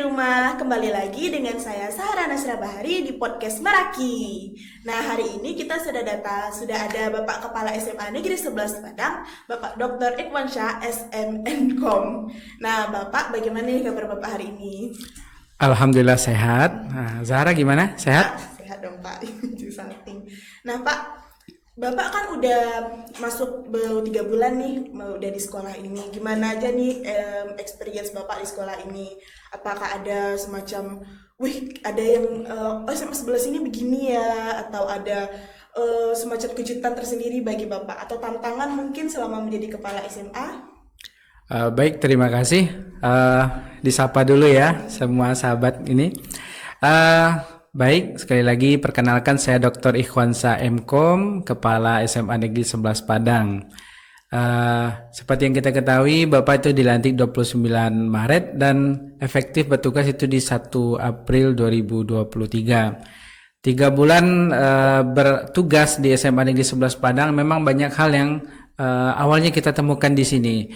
rumah, kembali lagi dengan saya Sarah Nasra Bahari di podcast Meraki. Nah, hari ini kita sudah ada Bapak Kepala SMA Negeri 11 Padang, Bapak Dr. Ikhwansyah SMNkom. Nah, Bapak, bagaimana nih kabar Bapak hari ini? Alhamdulillah sehat. Nah, Zahra gimana? Sehat? Sehat dong Pak. Salting. Nah Pak, Bapak kan udah masuk baru 3 bulan nih, udah di sekolah ini. Gimana aja nih experience Bapak di sekolah ini? Apakah ada semacam, ada yang SMA 11 ini begini ya? Atau ada semacam kejutan tersendiri bagi Bapak? Atau tantangan mungkin selama menjadi kepala SMA? Baik, terima kasih. Disapa dulu ya semua sahabat ini. Baik, sekali lagi perkenalkan saya Dr. Ikhwansyah MKom, Kepala SMA Negeri 11 Padang. Seperti yang kita ketahui, Bapak itu dilantik 29 Maret dan efektif bertugas itu di 1 April 2023. 3 bulan bertugas di SMA Negeri 11 Padang, memang banyak hal yang awalnya kita temukan di sini.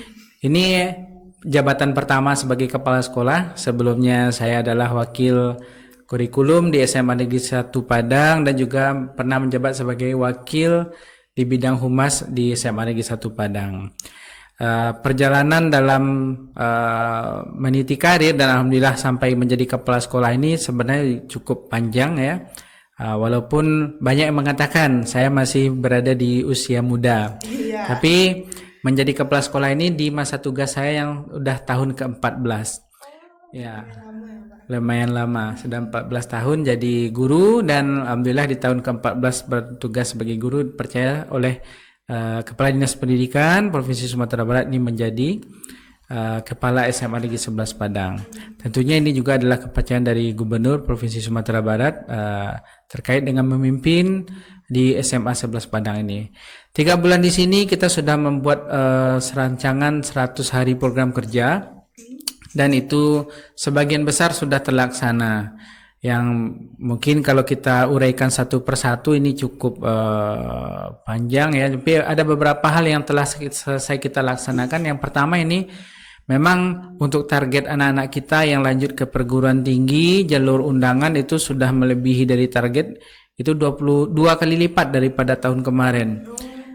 Ini jabatan pertama sebagai kepala sekolah. Sebelumnya saya adalah wakil kurikulum di SMA Negeri 1 Padang dan juga pernah menjabat sebagai wakil di bidang humas di SMA Negeri 1 Padang. Perjalanan dalam meniti karir dan alhamdulillah sampai menjadi kepala sekolah ini sebenarnya cukup panjang ya. Walaupun banyak yang mengatakan saya masih berada di usia muda. Iya. Tapi menjadi kepala sekolah ini di masa tugas saya yang udah tahun ke-14. Ya. Lumayan lama, sudah 14 tahun jadi guru dan alhamdulillah di tahun ke-14 bertugas sebagai guru dipercaya oleh Kepala Dinas Pendidikan Provinsi Sumatera Barat ini menjadi Kepala SMA Negeri 11 Padang. Tentunya ini juga adalah kepercayaan dari Gubernur Provinsi Sumatera Barat terkait dengan memimpin di SMA 11 Padang ini. 3 bulan di sini kita sudah membuat serancangan 100 hari program kerja. Dan itu sebagian besar sudah terlaksana. Yang mungkin kalau kita uraikan satu persatu ini cukup panjang ya. Tapi ada beberapa hal yang telah selesai kita laksanakan. Yang pertama ini memang untuk target anak-anak kita yang lanjut ke perguruan tinggi, jalur undangan itu sudah melebihi dari target. Itu 22 kali lipat daripada tahun kemarin.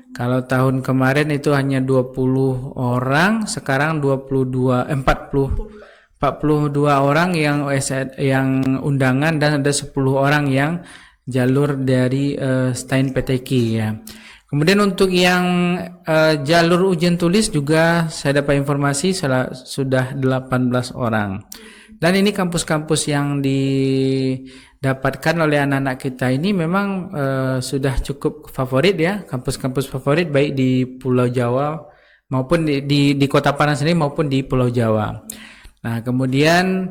Kalau tahun kemarin itu hanya 20 orang, sekarang 42 orang yang undangan dan ada 10 orang yang jalur dari STAIN PTQ ya. Kemudian untuk yang jalur ujian tulis juga saya dapat informasi sudah 18 orang. Dan ini kampus-kampus yang didapatkan oleh anak-anak kita ini memang sudah cukup favorit ya, kampus-kampus favorit baik di Pulau Jawa maupun di Kota Padang sendiri maupun di Pulau Jawa. Nah, kemudian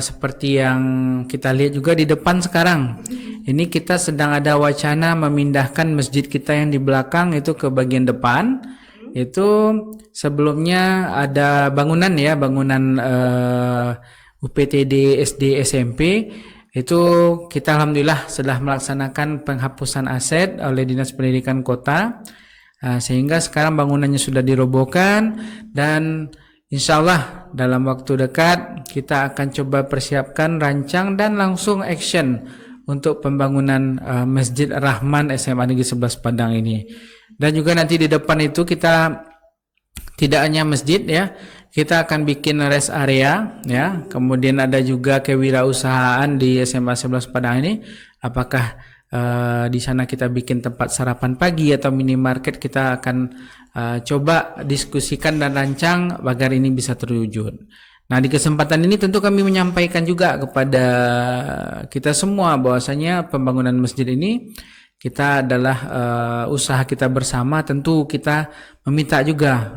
seperti yang kita lihat juga di depan sekarang, ini kita sedang ada wacana memindahkan masjid kita yang di belakang itu ke bagian depan. Itu sebelumnya ada bangunan UPTD SD SMP itu kita alhamdulillah sudah melaksanakan penghapusan aset oleh Dinas Pendidikan Kota sehingga sekarang bangunannya sudah dirobohkan dan insya Allah dalam waktu dekat kita akan coba persiapkan rancang dan langsung action untuk pembangunan Masjid Rahman SMA Negeri 11 Padang ini. Dan juga nanti di depan itu kita tidak hanya masjid ya, kita akan bikin rest area ya. Kemudian ada juga kewirausahaan di SMA 11 Padang ini. Apakah di sana kita bikin tempat sarapan pagi atau minimarket, kita akan coba diskusikan dan rancang agar ini bisa terwujud. Nah, di kesempatan ini tentu kami menyampaikan juga kepada kita semua bahwasanya pembangunan masjid ini kita adalah usaha kita bersama. Tentu kita meminta juga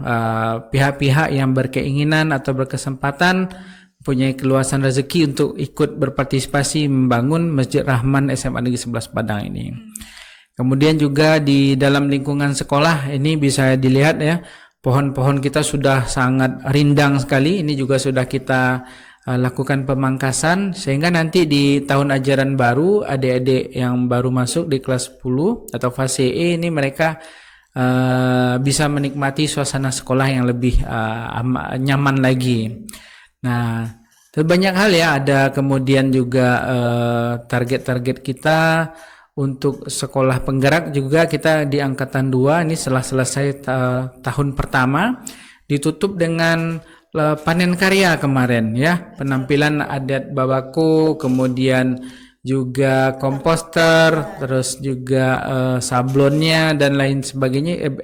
pihak-pihak yang berkeinginan atau berkesempatan punya keluasan rezeki untuk ikut berpartisipasi membangun Masjid Rahman SMA Negeri 11 Padang ini. Kemudian juga di dalam lingkungan sekolah ini bisa dilihat ya, pohon-pohon kita sudah sangat rindang sekali. Ini juga sudah kita lakukan pemangkasan sehingga nanti di tahun ajaran baru adik-adik yang baru masuk di kelas 10 atau fase E ini mereka bisa menikmati suasana sekolah yang lebih nyaman lagi. Nah, Banyak hal ya, ada kemudian juga target-target kita untuk sekolah penggerak juga kita di angkatan 2 ini setelah selesai tahun pertama ditutup dengan panen karya kemarin ya, penampilan adat Babaku, kemudian juga komposter, terus juga sablonnya dan lain sebagainya,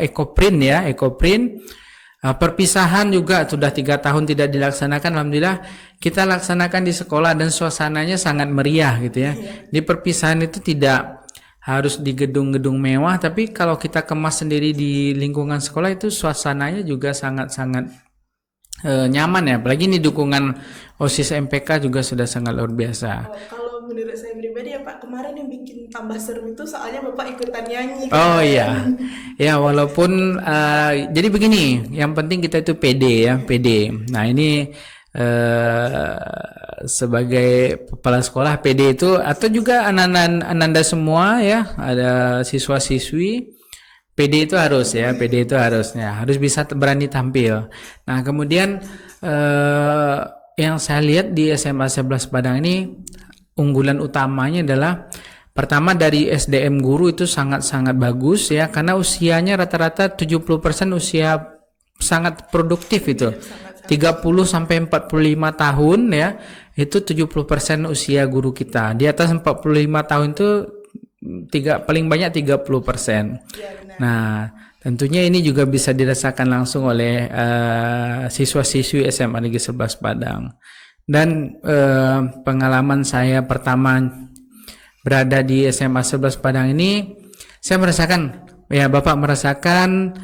ekoprint ya, ekoprint. Perpisahan juga sudah 3 tahun tidak dilaksanakan. Alhamdulillah kita laksanakan di sekolah dan suasananya sangat meriah gitu ya. Di perpisahan itu tidak harus di gedung-gedung mewah, tapi kalau kita kemas sendiri di lingkungan sekolah itu suasananya juga sangat-sangat nyaman ya. Apalagi ini dukungan OSIS MPK juga sudah sangat luar biasa. Kalau menurut saya pribadi ya Pak, kemarin yang bikin tambah seru itu soalnya Bapak ikutan nyanyi. Oh iya, ya walaupun jadi begini, yang penting kita itu pede ya, pede. Nah ini sebagai kepala sekolah pede itu, atau juga ananda semua ya, ada siswa-siswi, pede itu harus ya, pede itu harusnya harus bisa berani tampil. Nah kemudian yang saya lihat di SMA 11 Padang ini, unggulan utamanya adalah pertama dari SDM guru itu sangat-sangat bagus ya, karena usianya rata-rata 70% usia sangat produktif itu. 30 sampai 45 tahun ya, itu 70% usia guru kita. Di atas 45 tahun itu paling banyak 30%. Nah, tentunya ini juga bisa dirasakan langsung oleh siswa-siswi SMA Negeri 11 Padang. Dan pengalaman saya pertama berada di SMA 11 Padang ini, saya merasakan, ya Bapak merasakan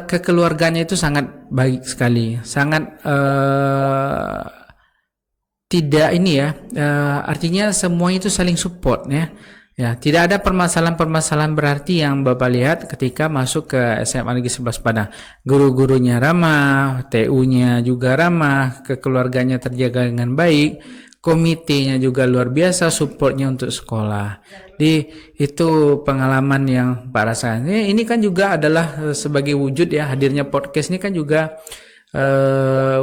kekeluarganya itu sangat baik sekali, sangat tidak ini ya, artinya semuanya itu saling support ya. Ya, tidak ada permasalahan-permasalahan berarti yang Bapak lihat ketika masuk ke SMA Negeri 11 Padang. Guru-gurunya ramah, TU-nya juga ramah, kekeluarganya terjaga dengan baik, komitenya juga luar biasa, supportnya untuk sekolah. Itu pengalaman yang Pak rasakan. Ini kan juga adalah sebagai wujud ya, hadirnya podcast ini kan juga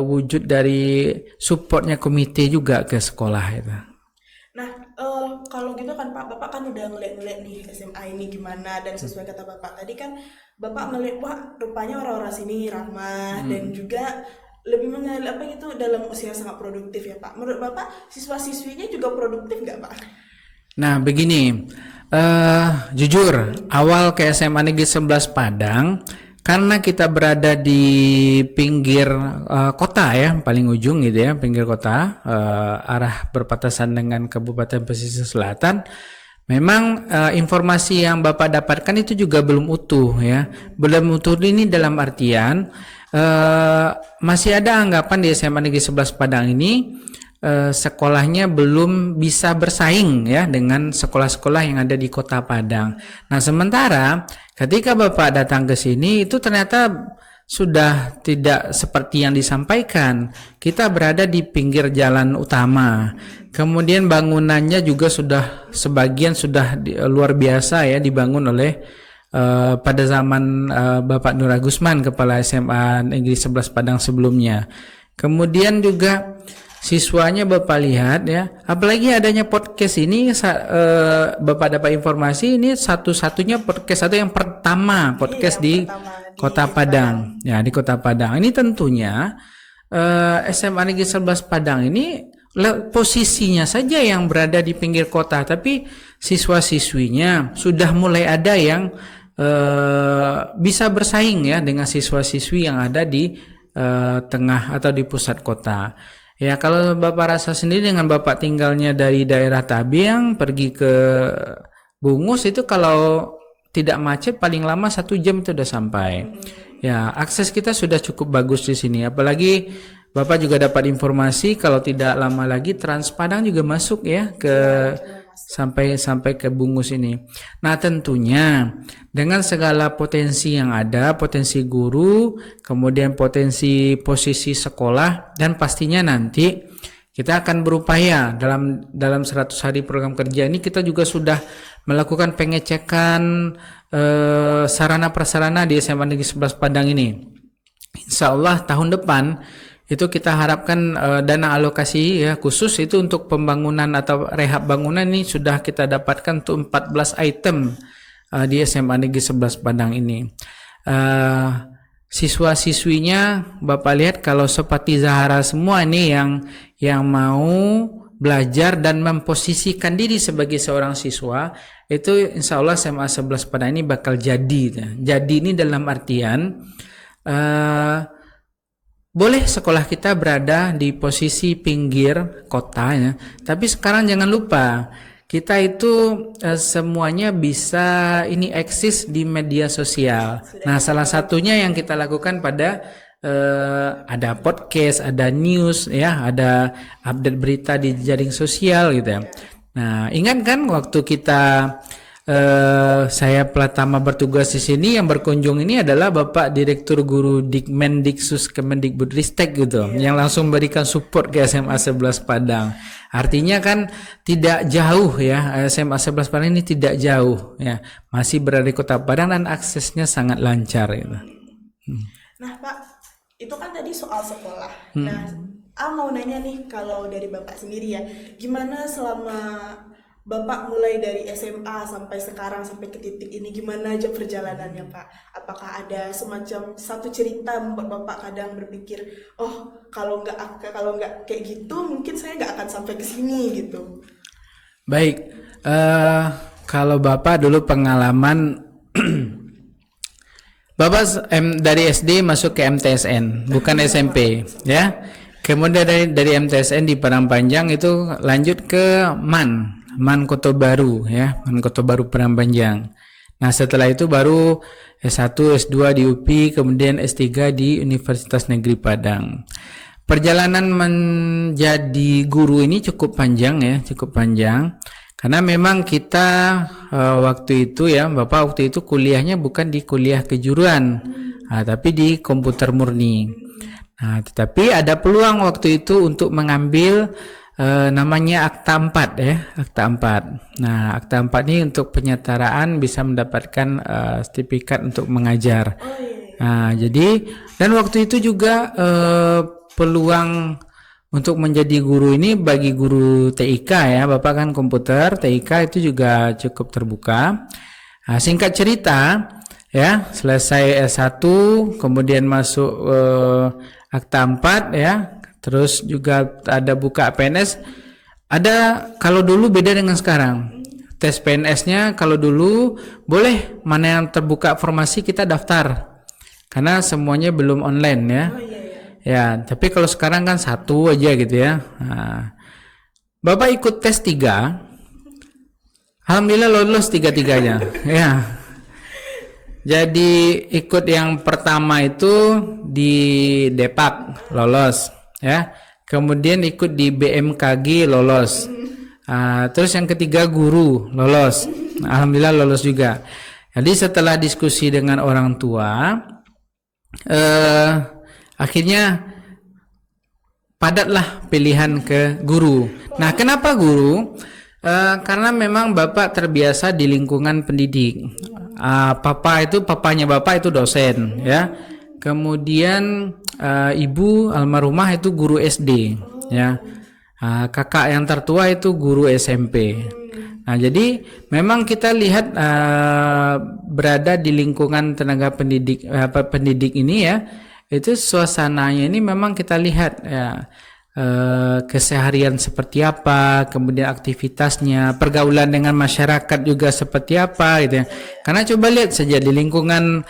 wujud dari supportnya komite juga ke sekolah itu. Nah, kalau gitu kan Pak, Bapak kan udah ngeliat-ngeliat nih SMA ini gimana, dan sesuai kata Bapak tadi kan, Bapak ngeliat, wah rupanya orang-orang sini ramah dan juga lebih mengenal apa itu dalam usia sangat produktif ya Pak. Menurut Bapak, siswa-siswinya juga produktif nggak Pak? Nah begini, jujur awal ke SMA Negeri 11 Padang, karena kita berada di pinggir kota ya, paling ujung gitu ya, pinggir kota, arah berbatasan dengan Kabupaten Pesisir Selatan. Memang informasi yang Bapak dapatkan itu juga belum utuh ya, belum utuh ini dalam artian masih ada anggapan di SMA Negeri 11 Padang ini sekolahnya belum bisa bersaing ya dengan sekolah-sekolah yang ada di Kota Padang. Nah, sementara ketika Bapak datang ke sini itu ternyata sudah tidak seperti yang disampaikan. Kita berada di pinggir jalan utama. Kemudian bangunannya juga sudah sebagian sudah luar biasa ya, dibangun oleh pada zaman Bapak Nur Agusman, kepala SMA Negeri 11 Padang sebelumnya. Kemudian juga siswanya Bapak lihat ya, apalagi adanya podcast ini, Bapak dapat informasi ini satu-satunya podcast atau yang pertama podcast di Kota Padang. Ya, di Kota Padang. Ini tentunya SMA Negeri 11 Padang ini posisinya saja yang berada di pinggir kota, tapi siswa-siswinya sudah mulai ada yang bisa bersaing ya dengan siswa-siswi yang ada di tengah atau di pusat kota. Ya, kalau Bapak rasa sendiri dengan Bapak tinggalnya dari daerah Tabiang pergi ke Bungus, itu kalau tidak macet paling lama 1 jam itu udah sampai. Ya, akses kita sudah cukup bagus di sini. Apalagi Bapak juga dapat informasi kalau tidak lama lagi Trans Padang juga masuk ya ke sampai ke Bungus ini. Nah, tentunya dengan segala potensi yang ada, potensi guru, kemudian potensi posisi sekolah, dan pastinya nanti kita akan berupaya dalam 100 hari program kerja ini kita juga sudah melakukan pengecekan sarana prasarana di SMA Negeri 11 Padang ini. Insya Allah tahun depan itu kita harapkan dana alokasi ya khusus itu untuk pembangunan atau rehab bangunan ini sudah kita dapatkan untuk 14 item di SMA Negeri 11 Padang ini. Siswa-siswinya Bapak lihat kalau seperti Zahara semua ini yang mau belajar dan memposisikan diri sebagai seorang siswa, itu insya Allah SMA 11 Padang ini bakal jadi. Jadi ini dalam artian boleh sekolah kita berada di posisi pinggir kota ya, tapi sekarang jangan lupa kita itu semuanya bisa ini eksis di media sosial. Nah, salah satunya yang kita lakukan pada ada podcast, ada news ya, ada update berita di jaring sosial gitu ya. Nah, ingat kan waktu kita saya Pratama bertugas di sini, yang berkunjung ini adalah Bapak Direktur Guru Dikmendiksus Kemendikbudristek gitu, yang langsung berikan support ke SMA 11 Padang. Artinya kan tidak jauh ya, SMA 11 Padang ini tidak jauh ya, masih berada di Kota Padang dan aksesnya sangat lancar gitu. Nah Pak, itu kan tadi soal sekolah. Nah, mau nanya nih, kalau dari Bapak sendiri ya, gimana selama Bapak mulai dari SMA sampai sekarang, sampai ke titik ini, gimana aja perjalanannya Pak? Apakah ada semacam satu cerita membuat Bapak kadang berpikir, oh kalau nggak kayak gitu mungkin saya nggak akan sampai ke sini gitu. Baik, kalau Bapak dulu pengalaman Bapak dari SD masuk ke MTSN, bukan SMP ya. Kemudian dari MTSN di Padang Panjang itu lanjut ke MAN Kota Baru ya, MAN Kota Baru Padang Panjang. Nah, setelah itu baru S1, S2 di UPI, kemudian S3 di Universitas Negeri Padang. Perjalanan menjadi guru ini cukup panjang ya, cukup panjang. Karena memang kita waktu itu ya, Bapak waktu itu kuliahnya bukan di kuliah kejuruan, tapi di komputer murni. Nah, tetapi ada peluang waktu itu untuk mengambil namanya Akta 4 ya, Akta 4. Nah, Akta 4 ini untuk penyetaraan bisa mendapatkan sertifikat untuk mengajar. Nah, jadi dan waktu itu juga peluang untuk menjadi guru ini bagi guru TIK ya, Bapak kan komputer, TIK itu juga cukup terbuka. Nah, singkat cerita ya, selesai S1 kemudian masuk Akta 4 ya. Terus juga ada buka PNS. Ada, kalau dulu beda dengan sekarang. Tes PNS-nya kalau dulu boleh, mana yang terbuka formasi kita daftar. Karena semuanya belum online ya. Ya, tapi kalau sekarang kan satu aja gitu ya. Nah, Bapak ikut tes 3. Alhamdulillah lolos 3-3-nya. Ya. Jadi ikut yang pertama itu di Depak lolos ya, kemudian ikut di BMKG lolos, terus yang ketiga guru lolos, alhamdulillah lolos juga. Jadi setelah diskusi dengan orang tua, akhirnya padatlah pilihan ke guru. Nah, kenapa guru? Karena memang Bapak terbiasa di lingkungan pendidik. Papanya Bapak itu dosen ya. Kemudian ibu almarhumah itu guru SD ya. Kakak yang tertua itu guru SMP. Nah, jadi memang kita lihat berada di lingkungan tenaga pendidik ini ya, itu suasananya ini memang kita lihat ya, keseharian seperti apa, kemudian aktivitasnya, pergaulan dengan masyarakat juga seperti apa gitu ya. Karena coba lihat saja di lingkungan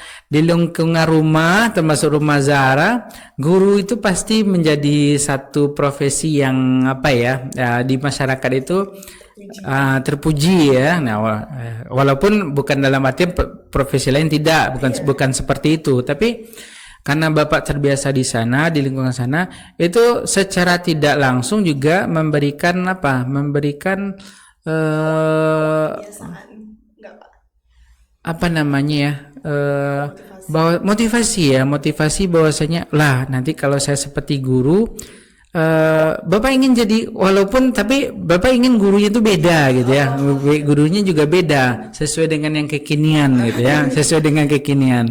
rumah, termasuk rumah Zahara, guru itu pasti menjadi satu profesi yang apa ya, di masyarakat itu terpuji ya. Nah, walaupun bukan dalam arti profesi lain tidak, bukan seperti itu, tapi karena Bapak terbiasa di sana, di lingkungan sana, itu secara tidak langsung juga memberikan apa? Memberikan apa namanya ya? Motivasi bahwasanya lah nanti kalau saya seperti guru, Bapak ingin jadi, walaupun tapi Bapak ingin gurunya itu beda gitu ya, gurunya juga beda sesuai dengan yang kekinian gitu ya, sesuai dengan kekinian.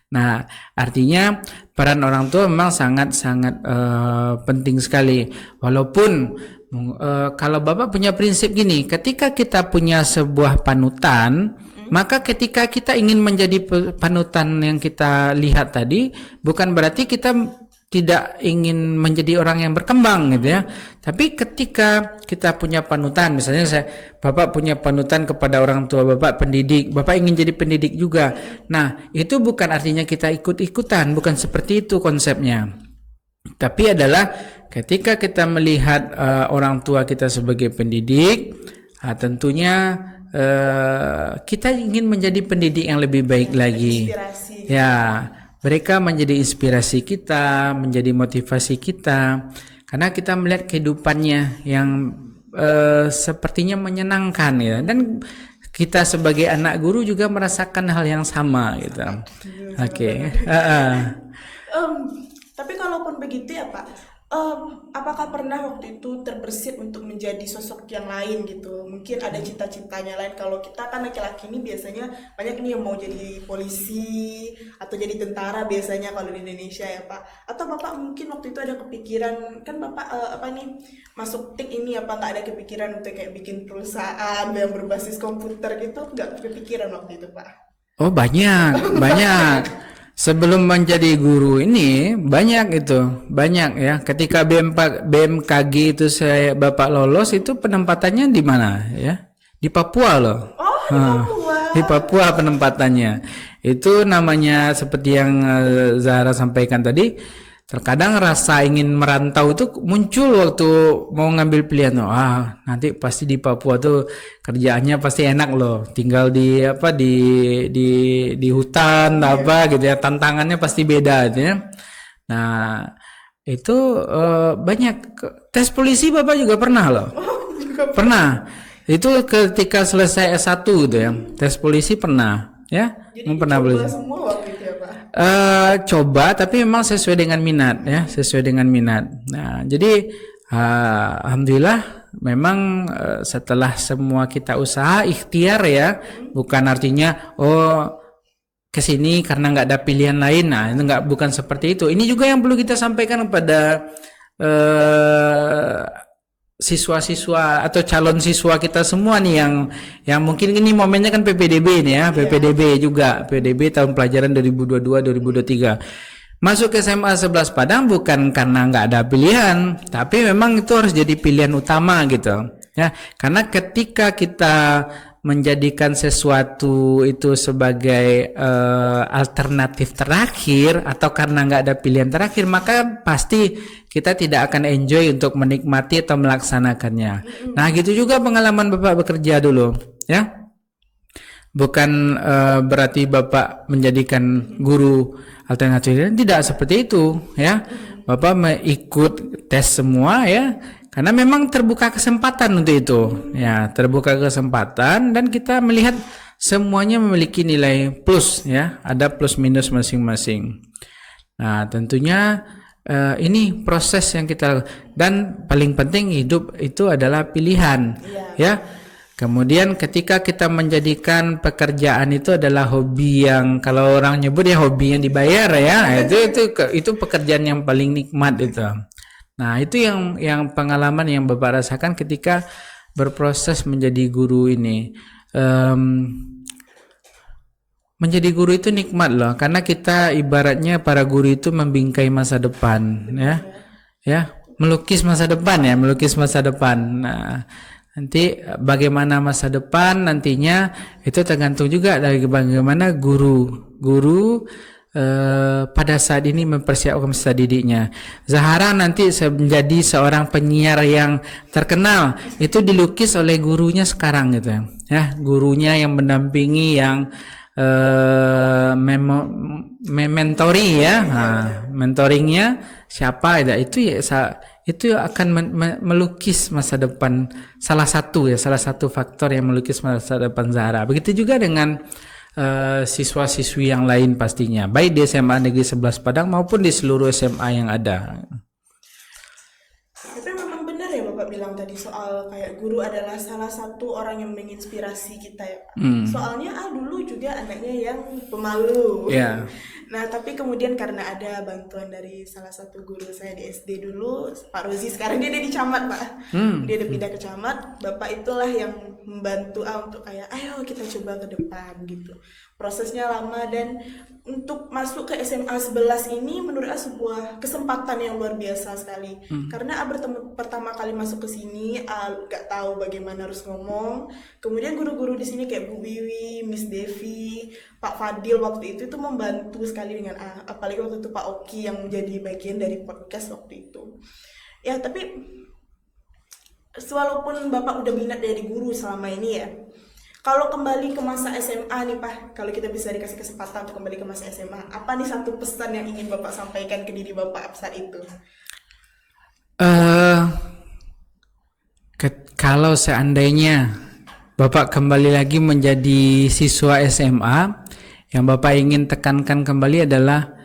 Nah, artinya peran orang tua memang sangat-sangat penting sekali. Walaupun kalau Bapak punya prinsip gini, ketika kita punya sebuah panutan, maka ketika kita ingin menjadi panutan yang kita lihat tadi, bukan berarti kita tidak ingin menjadi orang yang berkembang gitu ya. Tapi ketika kita punya panutan, misalnya Bapak punya panutan kepada orang tua Bapak pendidik, Bapak ingin jadi pendidik juga. Nah, itu bukan artinya kita ikut-ikutan, bukan seperti itu konsepnya. Tapi adalah ketika kita melihat orang tua kita sebagai pendidik, tentunya kita ingin menjadi pendidik yang lebih baik lagi. Inspirasi. Ya, mereka menjadi inspirasi kita, menjadi motivasi kita, karena kita melihat kehidupannya yang sepertinya menyenangkan ya, dan kita sebagai anak guru juga merasakan hal yang sama gitu. Oke. Tapi kalaupun begitu ya Pak, apakah pernah waktu itu terbersit untuk menjadi sosok yang lain gitu? Mungkin ada cita-citanya lain. Kalau kita kan laki-laki ini biasanya banyak nih yang mau jadi polisi atau jadi tentara biasanya kalau di Indonesia ya Pak. Atau Bapak mungkin waktu itu ada kepikiran, kan Bapak masuk TIK ini apa nggak ada kepikiran untuk kayak bikin perusahaan yang berbasis komputer gitu? Nggak kepikiran waktu itu Pak? Oh banyak. Sebelum menjadi guru ini banyak ya. Ketika BMKG itu Bapak lolos, itu penempatannya di mana ya? Di Papua loh. Oh, di Papua. Di Papua penempatannya. Itu namanya seperti yang Zahra sampaikan tadi. Terkadang rasa ingin merantau itu muncul waktu mau ngambil pilihan. Nanti pasti di Papua tuh kerjaannya pasti enak loh. Tinggal di hutan gitu ya. Tantangannya pasti beda gitu ya. Nah, itu banyak tes polisi Bapak juga pernah loh. Pernah. Itu ketika selesai S1 gitu ya. Tes polisi pernah ya. Jadi pernah coba semua waktu itu ya Pak? Coba, tapi memang sesuai dengan minat ya, sesuai dengan minat. Nah, jadi alhamdulillah memang setelah semua kita usaha ikhtiar ya, bukan artinya kesini karena nggak ada pilihan lain. Nah, itu bukan seperti itu. Ini juga yang perlu kita sampaikan kepada siswa-siswa atau calon siswa kita semua nih yang mungkin ini momennya kan PPDB nih ya, PPDB juga, PPDB tahun pelajaran 2022-2023. Masuk ke SMA 11 Padang bukan karena nggak ada pilihan, tapi memang itu harus jadi pilihan utama gitu ya. Karena ketika kita menjadikan sesuatu itu sebagai alternatif terakhir atau karena nggak ada pilihan terakhir, maka pasti kita tidak akan enjoy untuk menikmati atau melaksanakannya. Nah, gitu juga pengalaman Bapak bekerja dulu ya. Bukan berarti Bapak menjadikan guru alternatif, tidak seperti itu ya. Bapak ikut tes semua ya, karena memang terbuka kesempatan untuk itu ya, terbuka kesempatan, dan kita melihat semuanya memiliki nilai plus ya, ada plus minus masing-masing. Nah, tentunya ini proses yang kita, dan paling penting hidup itu adalah pilihan ya. Kemudian ketika kita menjadikan pekerjaan itu adalah hobi yang kalau orang nyebut ya hobi yang dibayar ya, itu pekerjaan yang paling nikmat itu. Nah, itu yang pengalaman yang Bapak rasakan ketika berproses menjadi guru ini. Menjadi guru itu nikmat loh, karena kita ibaratnya para guru itu membingkai masa depan ya, melukis masa depan ya, melukis masa depan. Nah, nanti bagaimana masa depan nantinya itu tergantung juga dari bagaimana guru pada saat ini mempersiapkan masa didiknya. Zahara nanti menjadi seorang penyiar yang terkenal, itu dilukis oleh gurunya sekarang gitu ya, gurunya yang mendampingi, yang mentori ya. Mentoringnya siapa ya, itu akan melukis masa depan, salah satu faktor yang melukis masa depan Zahra. Begitu juga dengan siswa-siswi yang lain pastinya, baik di SMA Negeri 11 Padang maupun di seluruh SMA yang ada. Tapi memang benar ya Bapak bilang tadi soal kayak guru adalah salah satu orang yang menginspirasi kita ya Pak. Soalnya dulu juga anaknya yang pemalu. Nah, tapi kemudian karena ada bantuan dari salah satu guru saya di SD dulu, Pak Rozi, sekarang dia ada di camat, Pak. Dia udah pindah ke camat, Bapak itulah yang membantu untuk kayak, ayo kita coba ke depan gitu. Prosesnya lama dan untuk masuk ke SMA 11 ini menurut A sebuah kesempatan yang luar biasa sekali. Karena A pertama kali masuk ke sini, A gak tahu bagaimana harus ngomong. Kemudian guru-guru di sini kayak Bu Wiwi, Miss Devi, Pak Fadil waktu itu membantu sekali dengan A. Apalagi waktu itu Pak Oki yang menjadi bagian dari podcast waktu itu. Ya, tapi walaupun Bapak udah minat dari guru selama ini ya, kalau kembali ke masa SMA nih Pak, kalau kita bisa dikasih kesempatan untuk kembali ke masa SMA, apa nih satu pesan yang ingin Bapak sampaikan ke diri Bapak saat itu? Kalau seandainya Bapak kembali lagi menjadi siswa SMA, yang Bapak ingin tekankan kembali adalah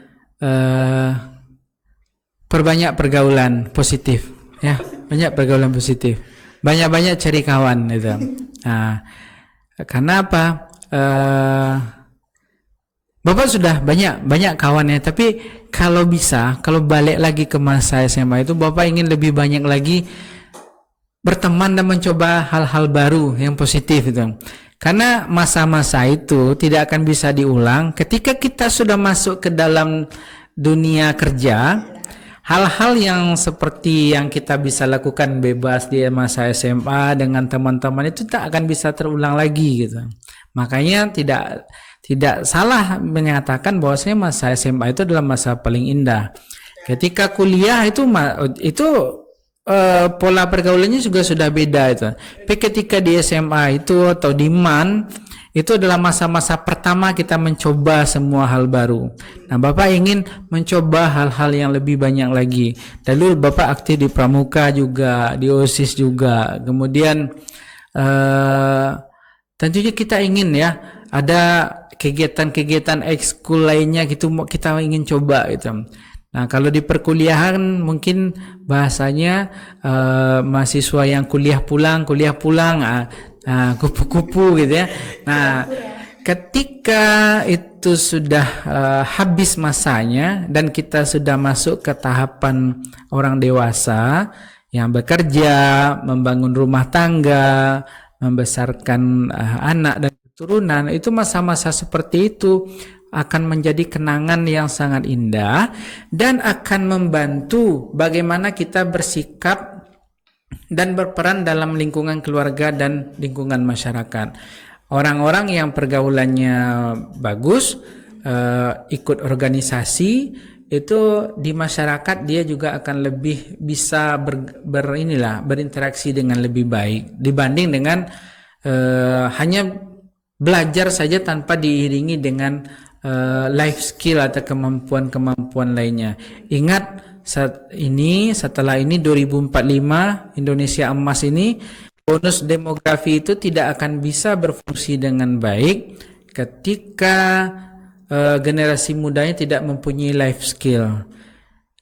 perbanyak pergaulan positif, ya, banyak pergaulan positif, banyak-banyak cari kawan itu. Nah, karena apa? Bapak sudah banyak kawan ya, tapi kalau bisa, kalau balik lagi ke masa SMA itu, Bapak ingin lebih banyak lagi berteman dan mencoba hal-hal baru yang positif itu. Karena masa-masa itu tidak akan bisa diulang. Ketika kita sudah masuk ke dalam dunia kerja, hal-hal yang seperti yang kita bisa lakukan bebas di masa SMA dengan teman-teman itu tak akan bisa terulang lagi gitu. Makanya tidak salah menyatakan bahwasanya masa SMA itu adalah masa paling indah. Ketika kuliah itu pola pergaulannya juga sudah beda itu. Tapi ketika di SMA itu atau di MAN itu adalah masa-masa pertama kita mencoba semua hal baru. Nah, Bapak ingin mencoba hal-hal yang lebih banyak lagi. Dulu Bapak aktif di Pramuka juga, di OSIS juga. Kemudian tentunya kita ingin ya ada kegiatan-kegiatan ekskul lainnya gitu, kita ingin coba gitu. Nah, kalau di perkuliahan mungkin bahasanya mahasiswa yang kuliah pulang, kupu-kupu gitu ya. Nah, ketika itu sudah habis masanya dan kita sudah masuk ke tahapan orang dewasa yang bekerja, membangun rumah tangga, membesarkan anak dan keturunan, itu masa-masa seperti itu akan menjadi kenangan yang sangat indah dan akan membantu bagaimana kita bersikap dan berperan dalam lingkungan keluarga dan lingkungan masyarakat. Orang-orang yang pergaulannya bagus, ikut organisasi, itu di masyarakat dia juga akan lebih bisa berinteraksi dengan lebih baik dibanding dengan hanya belajar saja tanpa diiringi dengan life skill atau kemampuan-kemampuan lainnya. Ingat, setelah ini 2045 Indonesia emas ini, bonus demografi itu tidak akan bisa berfungsi dengan baik ketika generasi mudanya tidak mempunyai life skill.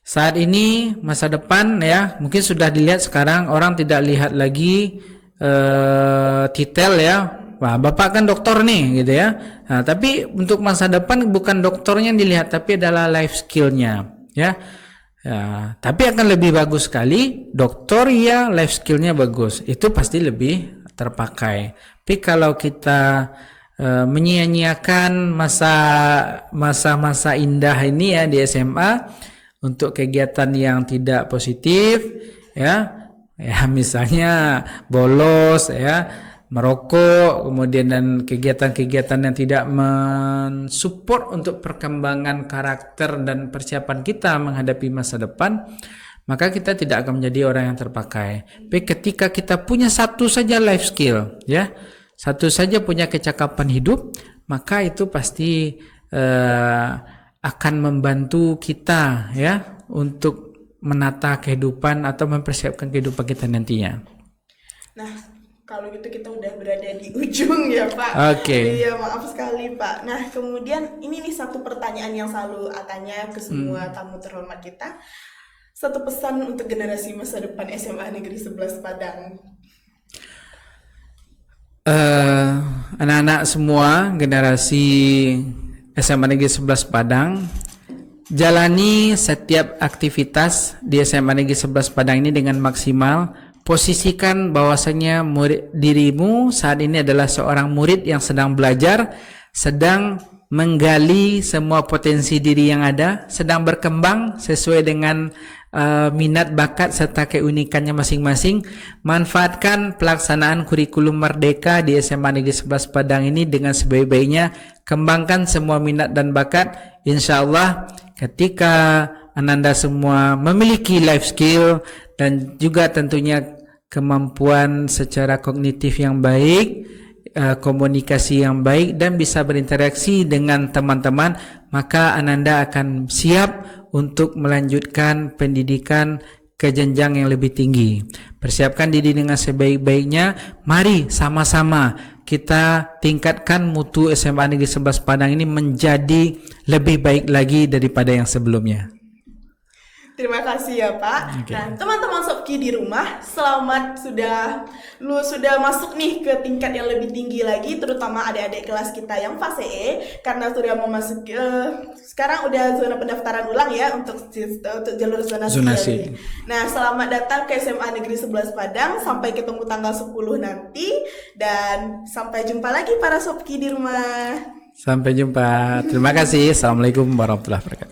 Saat ini masa depan ya, mungkin sudah dilihat sekarang orang tidak lihat lagi titel ya. Wah, Bapak kan dokter nih gitu ya. Nah, tapi untuk masa depan bukan dokternya yang dilihat, tapi adalah life skillnya ya. Ya, tapi akan lebih bagus sekali dokter ya life skillnya bagus, itu pasti lebih terpakai. Tapi kalau kita menyia-nyiakan masa-masa indah ini ya di SMA untuk kegiatan yang tidak positif ya misalnya bolos ya, merokok, kemudian dan kegiatan-kegiatan yang tidak mensupport untuk perkembangan karakter dan persiapan kita menghadapi masa depan, maka kita tidak akan menjadi orang yang terpakai. Tapi ketika kita punya satu saja life skill, ya, satu saja punya kecakapan hidup, maka itu pasti akan membantu kita ya untuk menata kehidupan atau mempersiapkan kehidupan kita nantinya. Nah, kalau gitu kita udah berada di ujung ya Pak. Oke. Iya, maaf sekali Pak. Nah, kemudian ini nih satu pertanyaan yang selalu tanya ke semua tamu terhormat kita. Satu pesan untuk generasi masa depan SMA Negeri 11 Padang. Anak-anak semua generasi SMA Negeri 11 Padang. Jalani setiap aktivitas di SMA Negeri 11 Padang ini dengan maksimal. Posisikan bahwasanya dirimu saat ini adalah seorang murid yang sedang belajar, sedang menggali semua potensi diri yang ada, sedang berkembang sesuai dengan minat, bakat, serta keunikannya masing-masing. Manfaatkan pelaksanaan kurikulum merdeka di SMA Negeri 11 Padang ini dengan sebaik-baiknya. Kembangkan semua minat dan bakat. Insya Allah ketika Ananda semua memiliki life skill dan juga tentunya kemampuan secara kognitif yang baik, komunikasi yang baik, dan bisa berinteraksi dengan teman-teman, maka Ananda akan siap untuk melanjutkan pendidikan ke jenjang yang lebih tinggi. Persiapkan diri dengan sebaik-baiknya. Mari sama-sama kita tingkatkan mutu SMA Negeri 11 Padang ini menjadi lebih baik lagi daripada yang sebelumnya. Terima kasih ya Pak. Okay. Nah teman-teman Sobki di rumah, selamat sudah masuk nih ke tingkat yang lebih tinggi lagi, terutama adik-adik kelas kita yang fase E, karena sudah mau masuk sekarang udah zona pendaftaran ulang ya untuk jalur zonasi. Nah selamat datang ke SMA Negeri 11 Padang, sampai ketemu tanggal 10 nanti, dan sampai jumpa lagi para Sobki di rumah. Sampai jumpa. Terima kasih. Assalamualaikum warahmatullahi wabarakatuh.